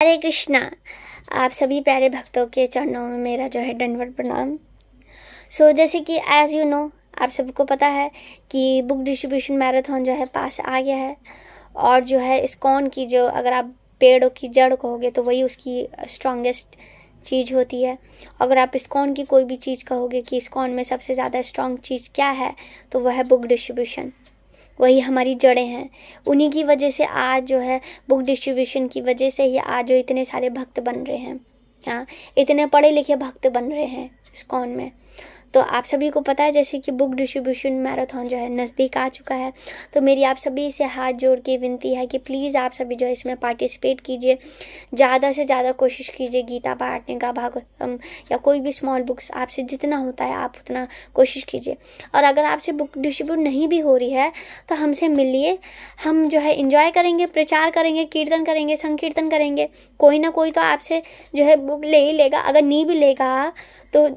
हरे कृष्णा। आप सभी प्यारे भक्तों के चरणों में मेरा जो है दंडवत प्रणाम। जैसे कि एज यू नो, आप सबको पता है कि बुक डिस्ट्रीब्यूशन मैराथन जो है पास आ गया है। और जो है इस्कॉन की जो, अगर आप पेड़ों की जड़ कहोगे तो वही उसकी स्ट्रॉन्गेस्ट चीज़ होती है। अगर आप इस्कॉन की कोई भी चीज़ कहोगे कि इस्कॉन में सबसे ज़्यादा स्ट्रॉन्ग चीज़ क्या है, तो वह है बुक डिस्ट्रीब्यूशन। वही हमारी जड़ें हैं। उन्हीं की वजह से आज जो है बुक डिस्ट्रीब्यूशन की वजह से ही आज जो इतने सारे भक्त बन रहे हैं, हाँ, इतने पढ़े लिखे भक्त बन रहे हैं इस्कॉन में। तो आप सभी को पता है जैसे कि बुक डिस्ट्रीब्यूशन मैराथन जो है नज़दीक आ चुका है। तो मेरी आप सभी से हाथ जोड़ के विनती है कि प्लीज़ आप सभी जो है इसमें पार्टिसिपेट कीजिए। ज़्यादा से ज़्यादा कोशिश कीजिए गीता बांटने का, भागवतम या कोई भी स्मॉल बुक्स आपसे जितना होता है आप उतना कोशिश कीजिए। और अगर आपसे बुक डिस्ट्रीब्यूट नहीं भी हो रही है तो हमसे मिलिए, हम जो है इंजॉय करेंगे, प्रचार करेंगे, कीर्तन करेंगे, संकीर्तन करेंगे। कोई ना कोई तो आपसे जो है बुक ले ही लेगा। अगर नहीं भी लेगा तो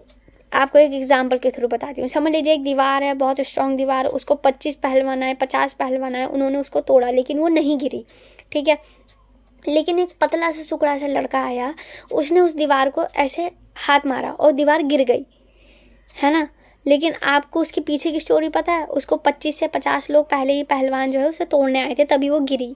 आपको एक एग्जाम्पल के थ्रू बताती हूँ। समझ लीजिए एक दीवार है, बहुत स्ट्रॉन्ग दीवार, उसको 25 पहलवान आए, 50 पहलवान आए, उन्होंने उसको तोड़ा लेकिन वो नहीं गिरी, ठीक है। लेकिन एक पतला सा सुकड़ा सा लड़का आया, उसने उस दीवार को ऐसे हाथ मारा और दीवार गिर गई, है ना। लेकिन आपको उसके पीछे की स्टोरी पता है? उसको 25 से 50 लोग पहले ही पहलवान जो है उसे तोड़ने आए थे, तभी वो गिरी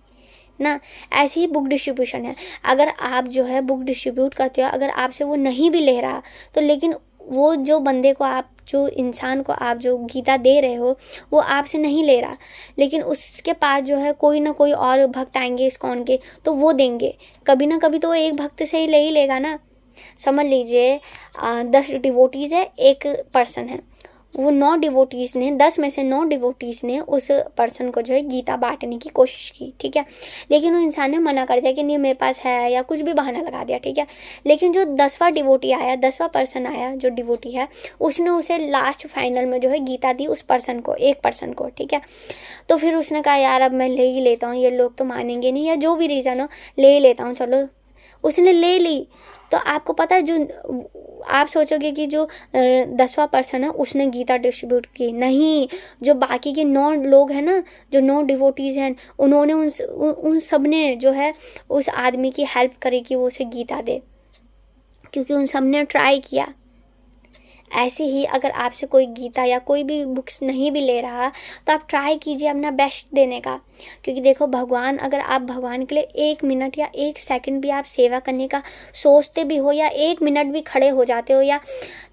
ना। ऐसे ही बुक डिस्ट्रीब्यूशन है। अगर आप जो है बुक डिस्ट्रीब्यूट करते हो, अगर आपसे वो नहीं भी ले रहा तो लेकिन वो जो बंदे को आप, जो इंसान को आप जो गीता दे रहे हो, वो आपसे नहीं ले रहा, लेकिन उसके पास जो है कोई ना कोई और भक्त आएंगे इस्कॉन के, तो वो देंगे। कभी ना कभी तो वो एक भक्त से ही लेगा ना। समझ लीजिए 10 डिवोटीज है, एक पर्सन है, वो 9 डिवोटीज ने, 10 में से 9 डिवोटीज ने उस पर्सन को जो है गीता बांटने की कोशिश की, ठीक है। लेकिन वो इंसान ने मना कर दिया कि नहीं मेरे पास है, या कुछ भी बहाना लगा दिया, ठीक है। लेकिन जो 10वां डिवोटी आया, 10वां पर्सन आया जो डिवोटी है, उसने उसे लास्ट फाइनल में जो है गीता दी उस पर्सन को, एक पर्सन को, ठीक है। तो फिर उसने कहा यार अब मैं ले ही लेता हूँ, ये लोग तो मानेंगे नहीं, या जो भी रीज़न हो ले ही लेता हूँ, चलो। उसने ले ली। तो आपको पता है, जो आप सोचोगे कि जो 10वां पर्सन है उसने गीता डिस्ट्रीब्यूट की, नहीं, जो बाकी के 9 लोग हैं ना, जो 9 डिवोटीज हैं, उन्होंने उन सब ने जो है उस आदमी की हेल्प करी कि वो उसे गीता दे, क्योंकि उन सब ने ट्राई किया। ऐसे ही अगर आपसे कोई गीता या कोई भी बुक्स नहीं भी ले रहा तो आप ट्राई कीजिए अपना बेस्ट देने का। क्योंकि देखो भगवान, अगर आप भगवान के लिए 1 मिनट या 1 सेकंड भी आप सेवा करने का सोचते भी हो, या 1 मिनट भी खड़े हो जाते हो, या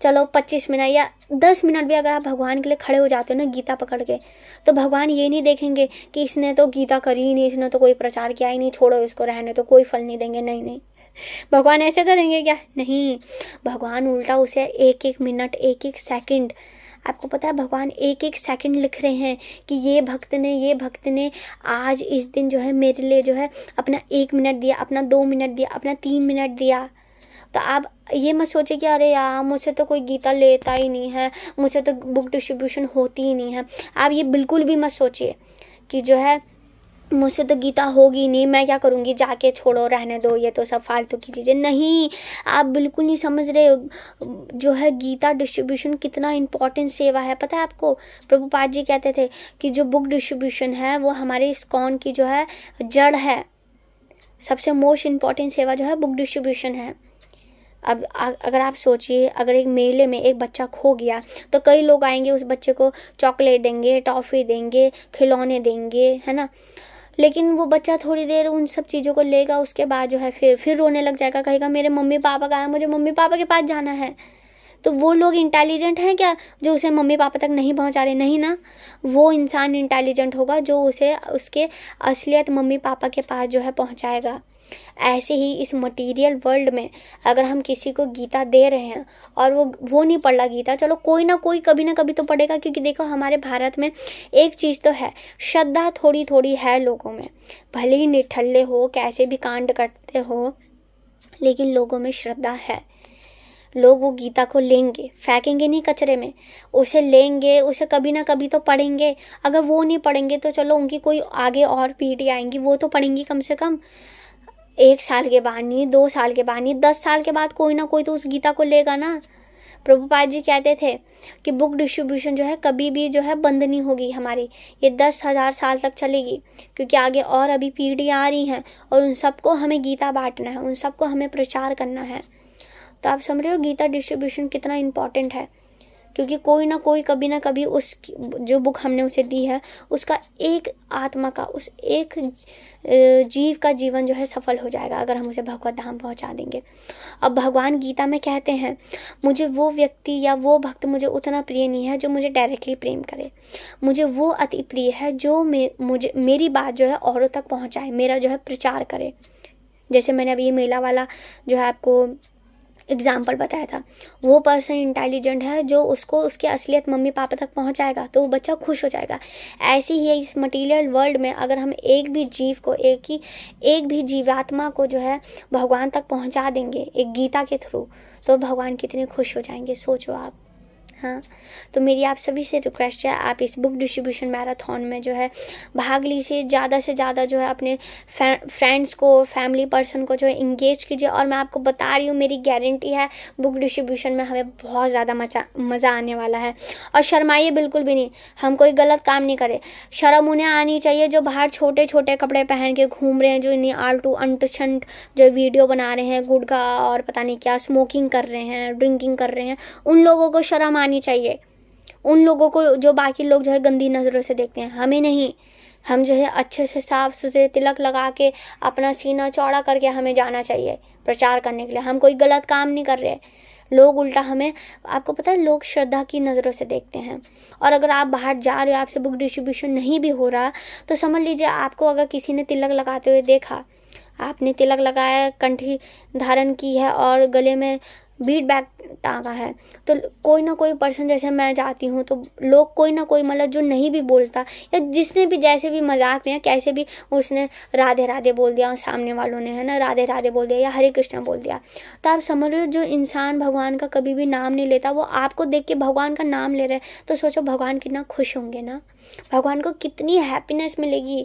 चलो 25 मिनट या 10 मिनट भी अगर आप भगवान के लिए खड़े हो जाते हो ना गीता पकड़ के, तो भगवान ये नहीं देखेंगे कि इसने तो गीता करी ही नहीं, इसने तो कोई प्रचार किया ही नहीं, छोड़ो इसको, रहने तो, कोई फल नहीं देंगे। नहीं नहीं, भगवान ऐसे करेंगे क्या? नहीं, भगवान उल्टा उसे 1-1 मिनट, 1-1 सेकंड, आपको पता है भगवान 1-1 सेकंड लिख रहे हैं कि ये भक्त ने आज इस दिन जो है मेरे लिए जो है अपना 1 मिनट दिया, अपना 2 मिनट दिया, अपना 3 मिनट दिया। तो आप ये मत सोचे कि अरे यार मुझसे तो कोई गीता लेता ही नहीं है, मुझसे तो बुक डिस्ट्रीब्यूशन होती ही नहीं है। आप ये बिल्कुल भी मत सोचिए कि जो है मुझसे तो गीता होगी नहीं, मैं क्या करूँगी, जाके छोड़ो, रहने दो, ये तो सब फालतू की चीज़ें। नहीं, आप बिल्कुल नहीं समझ रहे हो जो है गीता डिस्ट्रीब्यूशन कितना इम्पोर्टेंट सेवा है। पता है आपको, प्रभुपाद जी कहते थे कि जो बुक डिस्ट्रीब्यूशन है वो हमारे इस्कॉन की जो है जड़ है। सबसे मोस्ट इम्पॉर्टेंट सेवा जो है बुक डिस्ट्रीब्यूशन है। अब अगर आप सोचिए, अगर एक मेले में एक बच्चा खो गया तो कई लोग आएंगे, उस बच्चे को चॉकलेट देंगे, टॉफ़ी देंगे, खिलौने देंगे, है ना। लेकिन वो बच्चा थोड़ी देर उन सब चीज़ों को लेगा, उसके बाद जो है फिर रोने लग जाएगा, कहेगा मेरे मम्मी पापा कहाँ हैं, मुझे मम्मी पापा के पास जाना है। तो वो लोग इंटेलिजेंट हैं क्या जो उसे मम्मी पापा तक नहीं पहुंचा रहे? नहीं ना, वो इंसान इंटेलिजेंट होगा जो उसे उसके असलियत मम्मी पापा के पास जो है पहुंचाएगा। ऐसे ही इस मटेरियल वर्ल्ड में अगर हम किसी को गीता दे रहे हैं और वो नहीं पढ़ रहा गीता, चलो कोई ना कोई कभी ना कभी तो पढ़ेगा। क्योंकि देखो हमारे भारत में एक चीज़ तो है, श्रद्धा थोड़ी थोड़ी है लोगों में, भले ही निठल्ले हो, कैसे भी कांड करते हो, लेकिन लोगों में श्रद्धा है। लोग वो गीता को लेंगे, फेंकेंगे नहीं कचरे में, उसे लेंगे, उसे कभी ना कभी तो पढ़ेंगे। अगर वो नहीं पढ़ेंगे तो चलो उनकी कोई आगे और पीढ़ी आएंगी, वो तो पढ़ेंगी कम से कम। 1 साल के बाद नहीं, 2 साल के बाद नहीं, 10 साल के बाद कोई ना कोई तो उस गीता को लेगा ना। प्रभुपाद जी कहते थे कि बुक डिस्ट्रीब्यूशन जो है कभी भी जो है बंद नहीं होगी हमारी, ये 10,000 साल तक चलेगी, क्योंकि आगे और अभी पीढ़ियाँ आ रही हैं और उन सबको हमें गीता बांटना है, उन सबको हमें प्रचार करना है। तो आप समझ रहे हो गीता डिस्ट्रीब्यूशन कितना इम्पॉर्टेंट है, क्योंकि कोई ना कोई कभी ना कभी उस जो बुक हमने उसे दी है उसका एक आत्मा का, उस एक जीव का जीवन जो है सफल हो जाएगा अगर हम उसे भगवत धाम पहुंचा देंगे। अब भगवान गीता में कहते हैं, मुझे वो व्यक्ति या वो भक्त मुझे उतना प्रिय नहीं है जो मुझे डायरेक्टली प्रेम करे, मुझे वो अति प्रिय है जो मुझे मेरी बात जो है औरों तक पहुंचाए, मेरा जो है प्रचार करे। जैसे मैंने अभी ये मेला वाला जो है आपको एग्जाम्पल बताया था, वो पर्सन इंटेलिजेंट है जो उसको उसकी असलियत मम्मी पापा तक पहुंचाएगा तो वो बच्चा खुश हो जाएगा। ऐसे ही है इस मटेरियल वर्ल्ड में, अगर हम एक भी जीव को, एक भी जीवात्मा को जो है भगवान तक पहुंचा देंगे एक गीता के थ्रू, तो भगवान कितने खुश हो जाएंगे, सोचो आप। हाँ, तो मेरी आप सभी से रिक्वेस्ट है, आप इस बुक डिस्ट्रीब्यूशन मैराथन में जो है भाग लीजिए, ज़्यादा से ज़्यादा जो है अपने फ्रेंड्स को, फैमिली पर्सन को जो है इंगेज कीजिए। और मैं आपको बता रही हूँ, मेरी गारंटी है बुक डिस्ट्रीब्यूशन में हमें बहुत ज़्यादा मज़ा आने वाला है। और शर्माइए बिल्कुल भी नहीं, हम कोई गलत काम नहीं करें। शर्म उन्हें आनी चाहिए जो बाहर छोटे छोटे कपड़े पहन के घूम रहे हैं, जो इन्हें आलटू अंटछंट जो वीडियो बना रहे हैं, गुटखा और पता नहीं क्या स्मोकिंग कर रहे हैं, ड्रिंकिंग कर रहे हैं, उन लोगों को शर्म आनी चाहिए। उन लोगों को जो बाकी लोग जो है गंदी नज़रों से देखते हैं, हमें नहीं। हम जो है अच्छे से साफ सुथरे तिलक लगा के अपना सीना चौड़ा करके हमें जाना चाहिए प्रचार करने के लिए। हम कोई गलत काम नहीं कर रहे, लोग उल्टा हमें, आपको पता है, लोग श्रद्धा की नज़रों से देखते हैं। और अगर आप बाहर जा रहे हो, आपसे बुक डिस्ट्रीब्यूशन नहीं भी हो रहा, तो समझ लीजिए आपको अगर किसी ने तिलक लगाते हुए देखा, आपने तिलक लगाया, कंठी धारण की है और गले में बीट बैग टांगा है, तो कोई ना कोई पर्सन, जैसे मैं जाती हूँ तो लोग कोई ना कोई, मतलब जो नहीं भी बोलता या जिसने भी जैसे भी मजाक में या कैसे भी उसने राधे राधे बोल दिया, सामने वालों ने, है ना, राधे राधे बोल दिया या हरे कृष्णा बोल दिया, तो आप समझ रहे हो जो इंसान भगवान का कभी भी नाम नहीं लेता, वो आपको देख के भगवान का नाम ले रहे हैं, तो सोचो भगवान कितना खुश होंगे ना, भगवान को कितनी हैप्पीनेस मिलेगी।